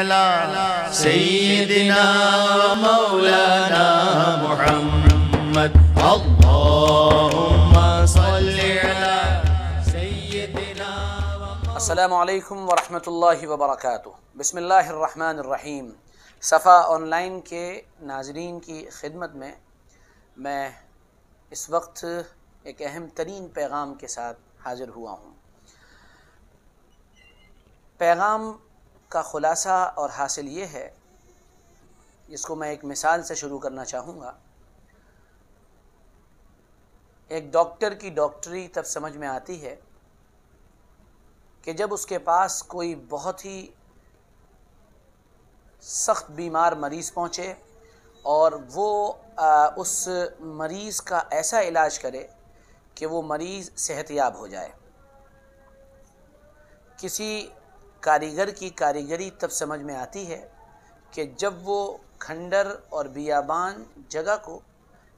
على سيدنا مولانا محمد اللهم صل على سيدنا السلام علیکم ورحمۃ اللہ وبرکاتہ۔ بسم اللہ الرحمن الرحیم۔ صفا آن لائن کے ناظرین کی خدمت میں اس وقت ایک اہم ترین پیغام کے ساتھ حاضر ہوا ہوں۔ پیغام کا خلاصہ اور حاصل یہ ہے، جس کو میں ایک مثال سے شروع کرنا چاہوں گا۔ ایک ڈاکٹر کی ڈاکٹری تب سمجھ میں آتی ہے کہ جب اس کے پاس کوئی بہت ہی سخت بیمار مریض پہنچے اور وہ اس مریض کا ایسا علاج کرے کہ وہ مریض صحت یاب ہو جائے۔ کسی کاریگر کی کاریگری تب سمجھ میں آتی ہے کہ جب وہ کھنڈر اور بیابان جگہ کو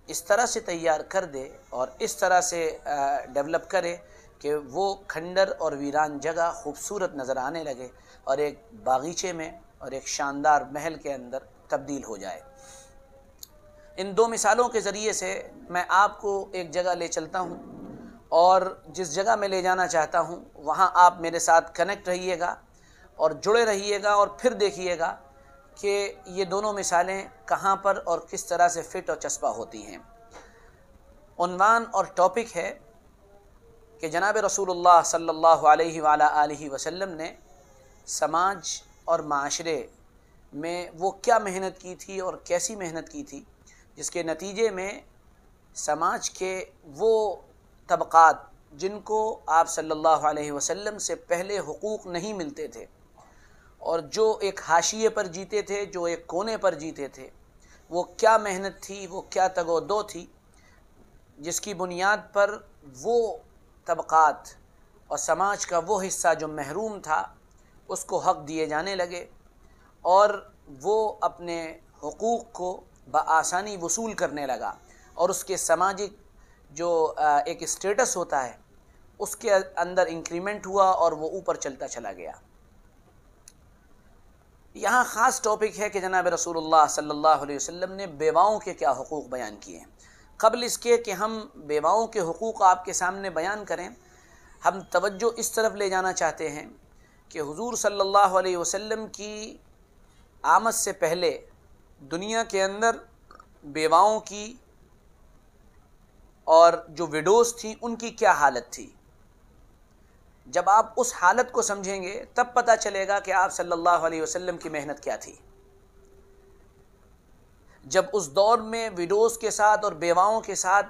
اس طرح سے تیار کر دے اور اس طرح سے ڈیولپ کرے کہ وہ کھنڈر اور ویران جگہ خوبصورت نظر آنے لگے اور ایک باغیچے میں اور ایک شاندار محل کے اندر تبدیل ہو جائے۔ ان دو مثالوں کے ذریعے سے میں آپ کو ایک جگہ لے چلتا ہوں، اور جس جگہ میں لے جانا چاہتا ہوں وہاں آپ میرے ساتھ کنیکٹ رہیے گا اور جڑے رہیے گا، اور پھر دیکھیے گا کہ یہ دونوں مثالیں کہاں پر اور کس طرح سے فٹ اور چسپاں ہوتی ہیں۔ عنوان اور ٹاپک ہے کہ جناب رسول اللہ صلی اللہ علیہ وآلہ وسلم نے سماج اور معاشرے میں وہ کیا محنت کی تھی اور کیسی محنت کی تھی، جس کے نتیجے میں سماج کے وہ طبقات جن کو آپ صلی اللہ علیہ وسلم سے پہلے حقوق نہیں ملتے تھے، اور جو ایک حاشیے پر جیتے تھے، جو ایک کونے پر جیتے تھے، وہ کیا محنت تھی، وہ کیا تگ و دو تھی، جس کی بنیاد پر وہ طبقات اور سماج کا وہ حصہ جو محروم تھا اس کو حق دیے جانے لگے، اور وہ اپنے حقوق کو بآسانی وصول کرنے لگا، اور اس کے سماجی جو ایک اسٹیٹس ہوتا ہے اس کے اندر انکریمنٹ ہوا اور وہ اوپر چلتا چلا گیا۔ یہاں خاص ٹاپک ہے کہ جناب رسول اللہ صلی اللہ علیہ وسلم نے بیواؤں کے کیا حقوق بیان کیے ہیں۔ قبل اس کے کہ ہم بیواؤں کے حقوق آپ کے سامنے بیان کریں، ہم توجہ اس طرف لے جانا چاہتے ہیں کہ حضور صلی اللہ علیہ وسلم کی آمد سے پہلے دنیا کے اندر بیواؤں کی اور جو وڈوز تھیں ان کی کیا حالت تھی۔ جب آپ اس حالت کو سمجھیں گے تب پتہ چلے گا کہ آپ صلی اللہ علیہ وسلم کی محنت کیا تھی۔ جب اس دور میں وڈوز کے ساتھ اور بیواؤں کے ساتھ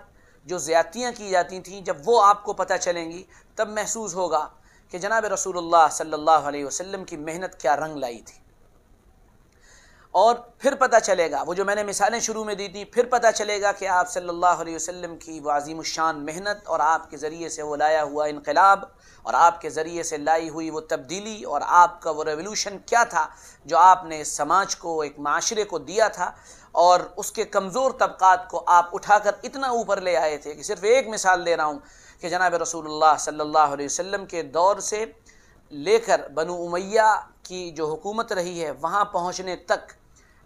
جو زیادتیاں کی جاتی تھیں، جب وہ آپ کو پتہ چلیں گی تب محسوس ہوگا کہ جناب رسول اللہ صلی اللہ علیہ وسلم کی محنت کیا رنگ لائی تھی۔ اور پھر پتہ چلے گا، وہ جو میں نے مثالیں شروع میں دی تھیں، پھر پتہ چلے گا کہ آپ صلی اللہ علیہ وسلم کی وہ عظیم الشان محنت اور آپ کے ذریعے سے وہ لایا ہوا انقلاب اور آپ کے ذریعے سے لائی ہوئی وہ تبدیلی اور آپ کا وہ ریولوشن کیا تھا جو آپ نے سماج کو، ایک معاشرے کو دیا تھا، اور اس کے کمزور طبقات کو آپ اٹھا کر اتنا اوپر لے آئے تھے کہ صرف ایک مثال دے رہا ہوں کہ جناب رسول اللہ صلی اللہ علیہ وسلم کے دور سے لے کر بنو امیہ کی جو حکومت رہی ہے وہاں پہنچنے تک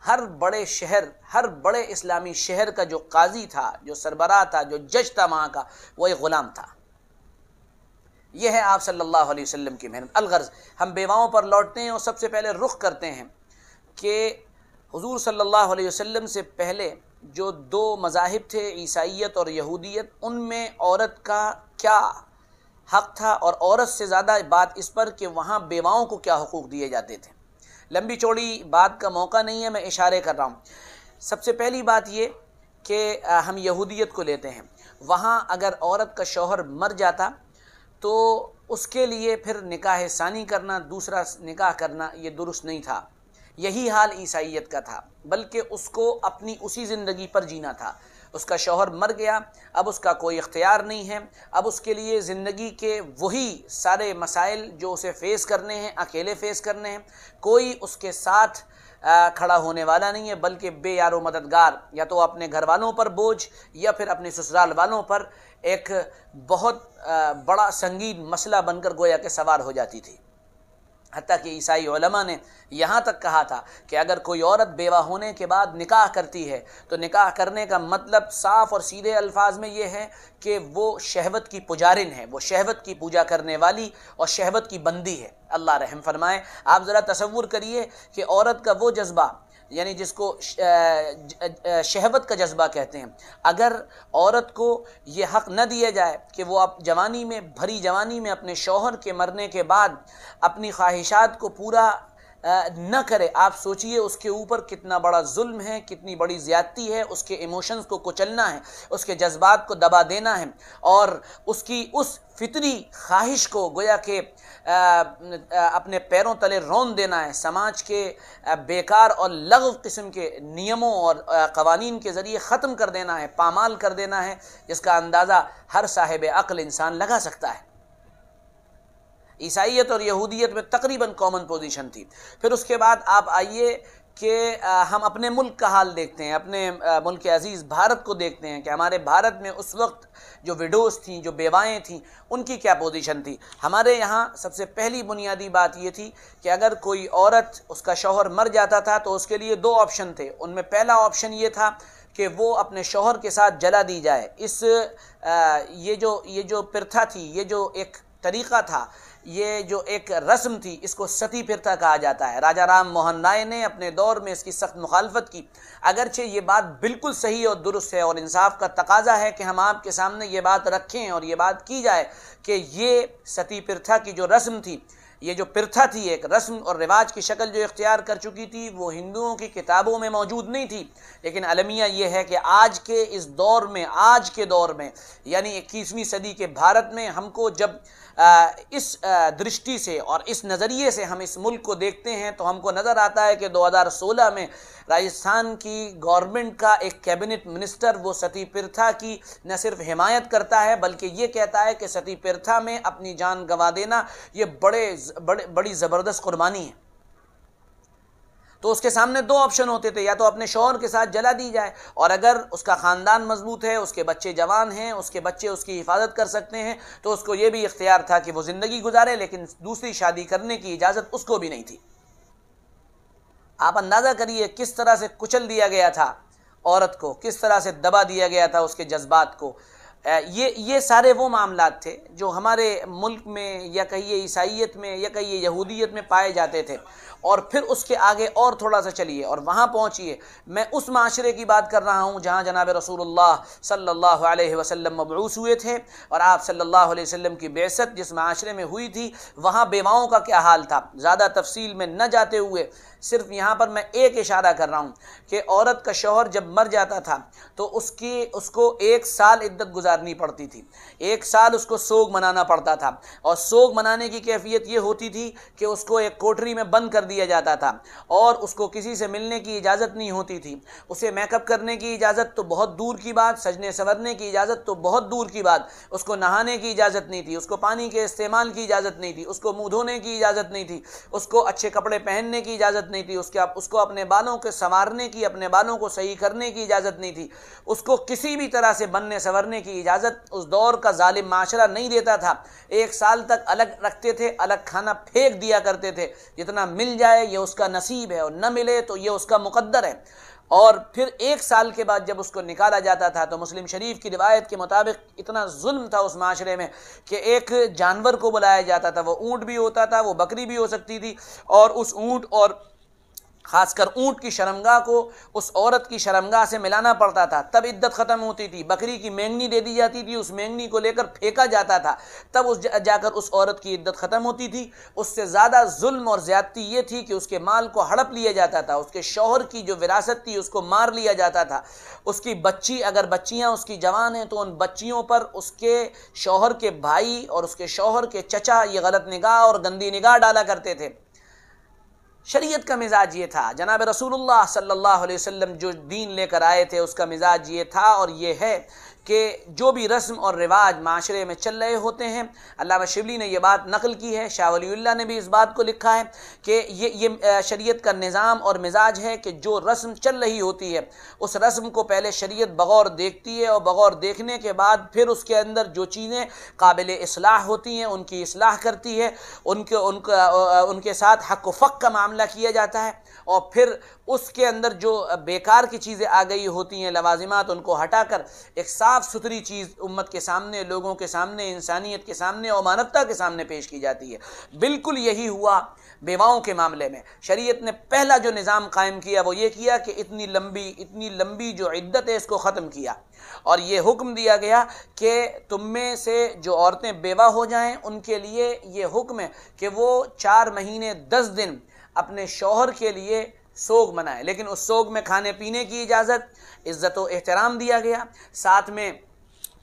ہر بڑے شہر، ہر بڑے اسلامی شہر کا جو قاضی تھا، جو سربراہ تھا، جو جج تھا وہاں کا، وہ ایک غلام تھا۔ یہ ہے آپ صلی اللہ علیہ وسلم کی محنت۔ الغرض ہم بیواؤں پر لوٹتے ہیں اور سب سے پہلے رخ کرتے ہیں کہ حضور صلی اللہ علیہ وسلم سے پہلے جو دو مذاہب تھے، عیسائیت اور یہودیت، ان میں عورت کا کیا حق تھا، اور عورت سے زیادہ بات اس پر کہ وہاں بیواؤں کو کیا حقوق دیے جاتے تھے۔ لمبی چوڑی بات کا موقع نہیں ہے، میں اشارے کر رہا ہوں۔ سب سے پہلی بات یہ کہ ہم یہودیت کو لیتے ہیں، وہاں اگر عورت کا شوہر مر جاتا تو اس کے لیے پھر نکاح ثانی کرنا، دوسرا نکاح کرنا، یہ درست نہیں تھا۔ یہی حال عیسائیت کا تھا، بلکہ اس کو اپنی اسی زندگی پر جینا تھا۔ اس کا شوہر مر گیا، اب اس کا کوئی اختیار نہیں ہے، اب اس کے لیے زندگی کے وہی سارے مسائل جو اسے فیس کرنے ہیں اکیلے فیس کرنے ہیں، کوئی اس کے ساتھ کھڑا ہونے والا نہیں ہے، بلکہ بے یار و مددگار، یا تو اپنے گھر والوں پر بوجھ یا پھر اپنے سسرال والوں پر ایک بہت بڑا سنگین مسئلہ بن کر گویا کہ سوار ہو جاتی تھی۔ حتیٰ کہ عیسائی علماء نے یہاں تک کہا تھا کہ اگر کوئی عورت بیوہ ہونے کے بعد نکاح کرتی ہے تو نکاح کرنے کا مطلب صاف اور سیدھے الفاظ میں یہ ہے کہ وہ شہوت کی پجارن ہے، وہ شہوت کی پوجا کرنے والی اور شہوت کی بندی ہے۔ اللہ رحم فرمائے۔ آپ ذرا تصور کریے کہ عورت کا وہ جذبہ، یعنی جس کو شہوت کا جذبہ کہتے ہیں، اگر عورت کو یہ حق نہ دیا جائے کہ وہ اب جوانی میں، بھری جوانی میں اپنے شوہر کے مرنے کے بعد اپنی خواہشات کو پورا نہ کرے، آپ سوچئے اس کے اوپر کتنا بڑا ظلم ہے، کتنی بڑی زیادتی ہے، اس کے ایموشنز کو کچلنا ہے، اس کے جذبات کو دبا دینا ہے، اور اس کی اس فطری خواہش کو گویا کہ اپنے پیروں تلے رون دینا ہے، سماج کے بیکار اور لغو قسم کے نیموں اور قوانین کے ذریعے ختم کر دینا ہے، پامال کر دینا ہے، جس کا اندازہ ہر صاحب عقل انسان لگا سکتا ہے۔ عیسائیت اور یہودیت میں تقریباً کامن پوزیشن تھی۔ پھر اس کے بعد آپ آئیے کہ ہم اپنے ملک کا حال دیکھتے ہیں، اپنے ملک عزیز بھارت کو دیکھتے ہیں کہ ہمارے بھارت میں اس وقت جو وڈوز تھیں، جو بیوائیں تھیں، ان کی کیا پوزیشن تھی۔ ہمارے یہاں سب سے پہلی بنیادی بات یہ تھی کہ اگر کوئی عورت، اس کا شوہر مر جاتا تھا تو اس کے لیے دو آپشن تھے۔ ان میں پہلا آپشن یہ تھا کہ وہ اپنے شوہر کے ساتھ جلا دی جائے۔ یہ جو پرتھا تھی، یہ جو ایک طریقہ تھا، یہ جو ایک رسم تھی، اس کو ستی پرتھا کہا جاتا ہے۔ راجہ رام موہن رائے نے اپنے دور میں اس کی سخت مخالفت کی، اگرچہ یہ بات بالکل صحیح اور درست ہے اور انصاف کا تقاضا ہے کہ ہم آپ کے سامنے یہ بات رکھیں اور یہ بات کی جائے کہ یہ ستی پرتھا کی جو رسم تھی، یہ جو پرتھا تھی، ایک رسم اور رواج کی شکل جو اختیار کر چکی تھی، وہ ہندوؤں کی کتابوں میں موجود نہیں تھی، لیکن المیہ یہ ہے کہ آج کے اس دور میں، آج کے دور میں، یعنی 21ویں صدی کے بھارت میں، ہم کو جب اس درشٹی سے اور اس نظریے سے ہم اس ملک کو دیکھتے ہیں تو ہم کو نظر آتا ہے کہ 2016 میں راجستھان کی گورنمنٹ کا ایک کیبنٹ منسٹر وہ ستی پرتھا کی نہ صرف حمایت کرتا ہے بلکہ یہ کہتا ہے کہ ستی پرتھا میں اپنی جان گنوا دینا یہ بڑی زبردست قربانی ہے۔ تو اس کے سامنے دو آپشن ہوتے تھے، یا تو اپنے شوہر کے ساتھ جلا دی جائے، اور اگر اس کا خاندان مضبوط ہے، اس کے بچے جوان ہیں، اس کے بچے اس کی حفاظت کر سکتے ہیں، تو اس کو یہ بھی اختیار تھا کہ وہ زندگی گزارے، لیکن دوسری شادی کرنے کی اجازت اس کو بھی نہیں تھی۔ آپ اندازہ کریے کس طرح سے کچل دیا گیا تھا عورت کو، کس طرح سے دبا دیا گیا تھا اس کے جذبات کو۔ یہ سارے وہ معاملات تھے جو ہمارے ملک میں، یا کہیے عیسائیت میں، یا کہیے یہودیت میں پائے جاتے تھے۔ اور پھر اس کے آگے اور تھوڑا سا چلیے اور وہاں پہنچیے۔ میں اس معاشرے کی بات کر رہا ہوں جہاں جناب رسول اللہ صلی اللہ علیہ وسلم مبعوث ہوئے تھے، اور آپ صلی اللہ علیہ وسلم کی بعثت جس معاشرے میں ہوئی تھی، وہاں بیواؤں کا کیا حال تھا۔ زیادہ تفصیل میں نہ جاتے ہوئے صرف یہاں پر میں ایک اشارہ کر رہا ہوں کہ عورت کا شوہر جب مر جاتا تھا تو اس کو 1 سال عدت گزارنی پڑتی تھی، 1 سال اس کو سوگ منانا پڑتا تھا، اور سوگ منانے کی کیفیت یہ ہوتی تھی کہ اس کو ایک کوٹری میں بند کر دیا جاتا تھا، اور اس کو کسی سے ملنے کی اجازت نہیں ہوتی تھی، اسے میک اپ کرنے کی اجازت تو بہت دور کی بات، سجنے سنورنے کی اجازت تو بہت دور کی بات، اس کو نہانے کی اجازت نہیں تھی، اس کو پانی کے استعمال کی اجازت نہیں تھی، اس کو منہ دھونے کی اجازت نہیں تھی، اس کو اچھے کپڑے پہننے کی اجازت نہیں تھی، اس کو اپنے بالوں کے سنوارنے کی، اپنے بالوں کو صحیح کرنے کی اجازت نہیں تھی، اس کو کسی بھی طرح سے بننے سنورنے کی اجازت اس دور کا ظالم معاشرہ نہیں دیتا تھا۔ 1 سال تک الگ رکھتے تھے، الگ کھانا پھینک دیا کرتے تھے، جتنا مل جائے یہ اس کا نصیب ہے اور نہ ملے تو یہ اس کا مقدر ہے۔ اور پھر 1 سال کے بعد جب اس کو نکالا جاتا تھا تو مسلم شریف کی روایت کے مطابق اتنا ظلم تھا اس معاشرے میں کہ ایک جانور کو بلایا جاتا تھا، وہ اونٹ بھی ہوتا تھا، وہ بکری بھی ہو سکتی تھی، اور اس اونٹ اور خاص کر اونٹ کی شرمگاہ کو اس عورت کی شرمگاہ سے ملانا پڑتا تھا، تب عدت ختم ہوتی تھی۔ بکری کی مینگنی دے دی جاتی تھی، اس مینگنی کو لے کر پھینکا جاتا تھا، تب جا کر اس عورت کی عدت ختم ہوتی تھی۔ اس سے زیادہ ظلم اور زیادتی یہ تھی کہ اس کے مال کو ہڑپ لیا جاتا تھا، اس کے شوہر کی جو وراثت تھی اس کو مار لیا جاتا تھا، اس کی بچی، اگر بچیاں اس کی جوان ہیں تو ان بچیوں پر اس کے شوہر کے بھائی اور اس کے شوہر کے چچا یہ غلط نگاہ اور گندی نگاہ ڈالا کرتے تھے۔ شریعت کا مزاج یہ تھا، جناب رسول اللہ صلی اللہ علیہ وسلم جو دین لے کر آئے تھے اس کا مزاج یہ تھا اور یہ ہے کہ جو بھی رسم اور رواج معاشرے میں چل رہے ہوتے ہیں، علامہ شبلی نے یہ بات نقل کی ہے، شاہ ولی اللہ نے بھی اس بات کو لکھا ہے کہ یہ شریعت کا نظام اور مزاج ہے کہ جو رسم چل رہی ہوتی ہے اس رسم کو پہلے شریعت بغور دیکھتی ہے، اور بغور دیکھنے کے بعد پھر اس کے اندر جو چیزیں قابل اصلاح ہوتی ہیں ان کی اصلاح کرتی ہے، ان کے ساتھ حق و فق کا معاملہ کیا جاتا ہے، اور پھر اس کے اندر جو بیکار کی چیزیں آ گئی ہوتی ہیں لوازمات، ان کو ہٹا کر ایک صاف ستھری چیز امت کے سامنے، لوگوں کے سامنے، انسانیت کے سامنے اور مانوتا کے سامنے پیش کی جاتی ہے۔ بالکل یہی ہوا بیواؤں کے معاملے میں۔ شریعت نے پہلا جو نظام قائم کیا وہ یہ کیا کہ اتنی لمبی جو عدت ہے اس کو ختم کیا، اور یہ حکم دیا گیا کہ تم میں سے جو عورتیں بیوہ ہو جائیں ان کے لیے یہ حکم ہے کہ وہ 4 مہینے 10 دن اپنے شوہر کے لیے سوگ منائے، لیکن اس سوگ میں کھانے پینے کی اجازت، عزت و احترام دیا گیا، ساتھ میں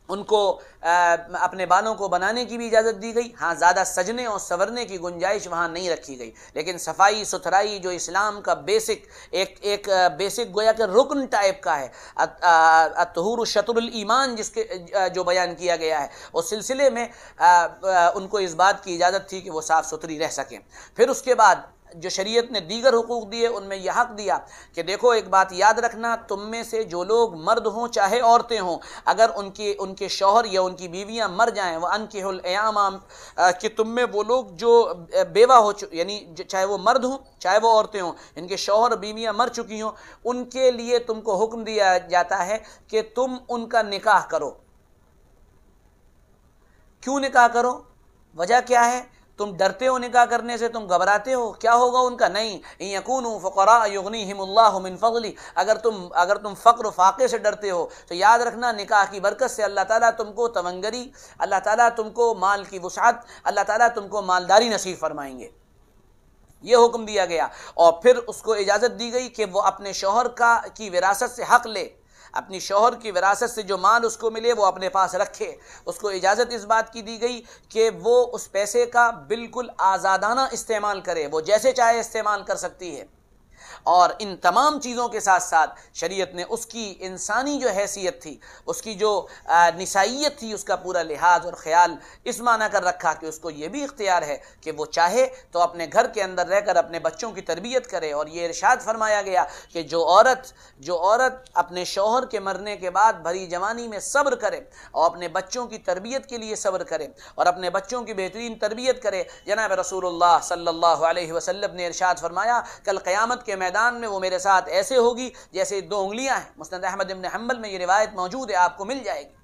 ان کو اپنے بالوں کو بنانے کی بھی اجازت دی گئی۔ ہاں، زیادہ سجنے اور سنورنے کی گنجائش وہاں نہیں رکھی گئی، لیکن صفائی ستھرائی جو اسلام کا ایک بیسک گویا کہ رکن ٹائپ کا ہے، الطہور شطر الایمان جو بیان کیا گیا ہے، اس سلسلے میں ان کو اس بات کی اجازت تھی کہ وہ صاف ستھری رہ سکیں۔ پھر اس کے بعد جو شریعت نے دیگر حقوق دیے ان میں یہ حق دیا کہ دیکھو ایک بات یاد رکھنا، تم میں سے جو لوگ مرد ہوں چاہے عورتیں ہوں، اگر ان کے شوہر یا ان کی بیویاں مر جائیں، وَأَنكِحُوا الْأَيَامَ، کہ تم میں وہ لوگ جو بیوہ ہو یعنی چاہے وہ مرد ہوں چاہے وہ عورتیں ہوں، ان کے شوہر اور بیویاں مر چکی ہوں، ان کے لیے تم کو حکم دیا جاتا ہے کہ تم ان کا نکاح کرو۔ کیوں نکاح کرو؟ وجہ کیا ہے؟ تم ڈرتے ہو نکاح کرنے سے، تم گھبراتے ہو کیا ہوگا ان کا؟ نہیں، ان یکونوا فقراء یغنیہم اللہ من فضلہ، اگر تم فقر و فاقے سے ڈرتے ہو تو یاد رکھنا نکاح کی برکت سے اللہ تعالیٰ تم کو تونگری، اللہ تعالیٰ تم کو مال کی وسعت، اللہ تعالیٰ تم کو مالداری نصیب فرمائیں گے۔ یہ حکم دیا گیا، اور پھر اس کو اجازت دی گئی کہ وہ اپنے شوہر کی وراثت سے حق لے، اپنی شوہر کی وراثت سے جو مال اس کو ملے وہ اپنے پاس رکھے۔ اس کو اجازت اس بات کی دی گئی کہ وہ اس پیسے کا بالکل آزادانہ استعمال کرے، وہ جیسے چاہے استعمال کر سکتی ہے۔ اور ان تمام چیزوں کے ساتھ ساتھ شریعت نے اس کی انسانی جو حیثیت تھی، اس کی جو نسائیت تھی، اس کا پورا لحاظ اور خیال اس معنی کر رکھا کہ اس کو یہ بھی اختیار ہے کہ وہ چاہے تو اپنے گھر کے اندر رہ کر اپنے بچوں کی تربیت کرے۔ اور یہ ارشاد فرمایا گیا کہ جو عورت اپنے شوہر کے مرنے کے بعد بھری جوانی میں صبر کرے اور اپنے بچوں کی تربیت کے لیے صبر کرے اور اپنے بچوں کی بہترین تربیت کرے، جناب رسول اللہ صلی اللہ علیہ وسلم نے ارشاد فرمایا کل قیامت کے میدان میں وہ میرے ساتھ ایسے ہوگی جیسے 2 انگلیاں ہیں۔ مسند احمد بن حنبل میں یہ روایت موجود ہے، آپ کو مل جائے گی۔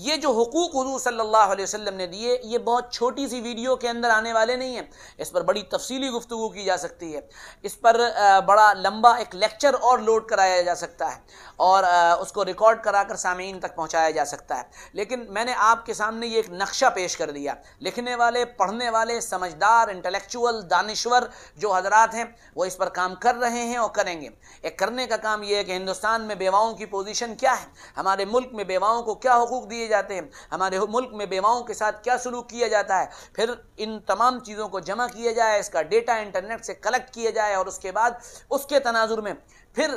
یہ جو حقوق حضور صلی اللہ علیہ وسلم نے دیے، یہ بہت چھوٹی سی ویڈیو کے اندر آنے والے نہیں ہیں، اس پر بڑی تفصیلی گفتگو کی جا سکتی ہے، اس پر بڑا لمبا ایک لیکچر اور لوڈ کرایا جا سکتا ہے اور اس کو ریکارڈ کرا کر سامعین تک پہنچایا جا سکتا ہے، لیکن میں نے آپ کے سامنے یہ ایک نقشہ پیش کر دیا۔ لکھنے والے، پڑھنے والے، سمجھدار، انٹلیکچوئل، دانشور جو حضرات ہیں وہ اس پر کام کر رہے ہیں اور کریں گے۔ ایک کرنے کا کام یہ ہے کہ ہندوستان میں بیواؤں کی پوزیشن کیا ہے، ہمارے ملک میں بیواؤں کو کیا حقوق دیے جاتے ہیں، ہمارے ملک میں بیواؤں کے ساتھ کیا سلوک کیا جاتا ہے، پھر ان تمام چیزوں کو جمع کیا جائے، اس کا ڈیٹا انٹرنیٹ سے کلیکٹ کیا جائے، اور اس کے بعد اس کے تناظر میں پھر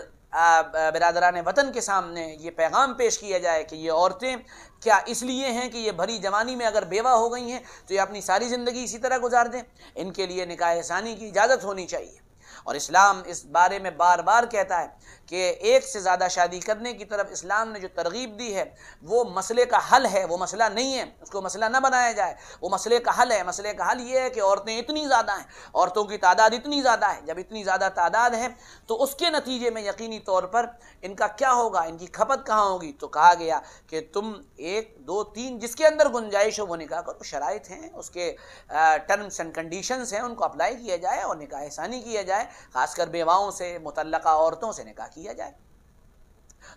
برادران وطن کے سامنے یہ پیغام پیش کیا جائے کہ یہ عورتیں کیا اس لیے ہیں کہ یہ بھری جوانی میں اگر بیوہ ہو گئی ہیں تو یہ اپنی ساری زندگی اسی طرح گزار دیں، ان کے لیے نکاح ثانی کی اجازت ہونی چاہیے۔ اور اسلام اس بارے میں بار بار کہتا ہے کہ ایک سے زیادہ شادی کرنے کی طرف اسلام نے جو ترغیب دی ہے وہ مسئلے کا حل ہے، وہ مسئلہ نہیں ہے، اس کو مسئلہ نہ بنایا جائے، وہ مسئلے کا حل ہے۔ مسئلے کا حل یہ ہے کہ عورتیں اتنی زیادہ ہیں، عورتوں کی تعداد اتنی زیادہ ہے، جب اتنی زیادہ تعداد ہے تو اس کے نتیجے میں یقینی طور پر ان کا کیا ہوگا، ان کی کھپت کہاں ہوگی؟ تو کہا گیا کہ تم 1 2 3 جس کے اندر گنجائش ہو وہ نکاح کرو، شرائط ہیں، اس کے ٹرمز اینڈ کنڈیشنز ہیں، ان کو اپلائی کیا جائے اور نکاح ثانی کیا جائے، خاص کر بیواؤں سے، مطلقہ عورتوں سے نکاح کیا جائے۔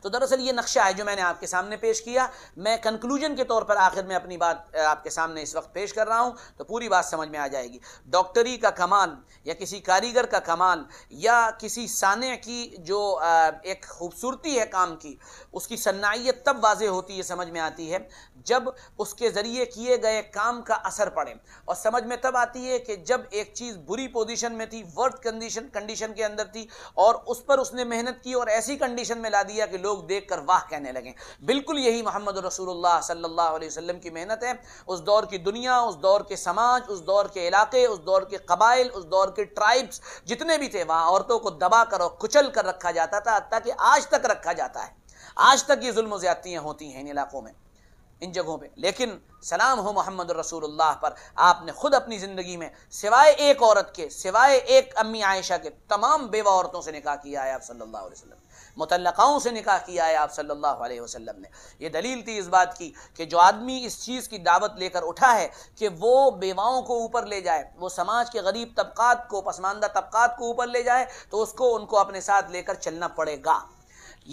تو دراصل یہ نقشہ ہے جو میں نے آپ کے سامنے پیش کیا۔ میں کنکلوژن کے طور پر آخر میں اپنی بات آپ کے سامنے اس وقت پیش کر رہا ہوں تو پوری بات سمجھ میں آ جائے گی۔ ڈاکٹری کا کمال یا کسی کاریگر کا کمال یا کسی صانع کی جو ایک خوبصورتی ہے کام کی، اس کی صناعیت تب واضح ہوتی ہے، سمجھ میں آتی ہے جب اس کے ذریعے کیے گئے کام کا اثر پڑے، اور سمجھ میں تب آتی ہے کہ جب ایک چیز بری پوزیشن میں تھی، ورسٹ کنڈیشن کے اندر تھی، اور اس پر اس نے محنت کی اور ایسی کنڈیشن میں لا دیا کہ کہ لوگ دیکھ کر واہ کہنے لگیں۔ بالکل یہی محمد رسول اللہ صلی اللہ علیہ وسلم کی محنت ہے۔ اس دور کی دنیا، اس دور کے سماج، اس دور کے علاقے، اس دور کے قبائل، اس دور کے ٹرائبز جتنے بھی تھے، وہاں عورتوں کو دبا کر اور کچل کر رکھا جاتا تھا، حتیٰ کہ آج تک رکھا جاتا ہے۔ آج تک یہ ظلم و زیادتیاں ہوتی ہیں ان علاقوں میں، ان جگہوں پہ۔ لیکن سلام ہو محمد رسول اللہ پر، آپ نے خود اپنی زندگی میں سوائے ایک عورت کے، سوائے ایک امی عائشہ کے، تمام بیوہ عورتوں سے نکاح کیا ہے آپ صلی اللہ علیہ وسلم، مطلقاؤں سے نکاح کیا ہے آپ صلی اللہ علیہ وسلم نے۔ یہ دلیل تھی اس بات کی کہ جو آدمی اس چیز کی دعوت لے کر اٹھا ہے کہ وہ بیواؤں کو اوپر لے جائے، وہ سماج کے غریب طبقات کو، پسماندہ طبقات کو اوپر لے جائے، تو اس کو ان کو اپنے ساتھ لے کر چلنا پڑے گا۔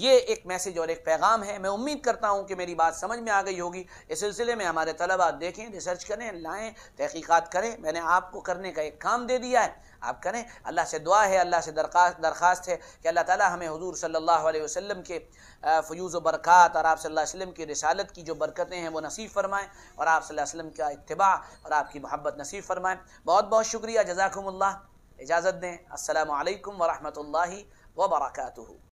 یہ ایک میسج اور ایک پیغام ہے۔ میں امید کرتا ہوں کہ میری بات سمجھ میں آ گئی ہوگی۔ اس سلسلے میں ہمارے طلباء دیکھیں، ریسرچ کریں، لائیں، تحقیقات کریں۔ میں نے آپ کو کرنے کا ایک کام دے دیا ہے، آپ کریں۔ اللہ سے دعا ہے، اللہ سے درخواست ہے کہ اللہ تعالی ہمیں حضور صلی اللہ علیہ وسلم کے فیوز و برکات اور آپ صلی اللہ علیہ وسلم کی رسالت کی جو برکتیں ہیں وہ نصیب فرمائیں، اور آپ صلی اللہ علیہ وسلم کا اتباع اور آپ کی محبت نصیب فرمائیں۔ بہت بہت شکریہ، جزاکم اللہ۔ اجازت دیں، السلام علیکم ورحمۃ اللہ وبرکاتہ۔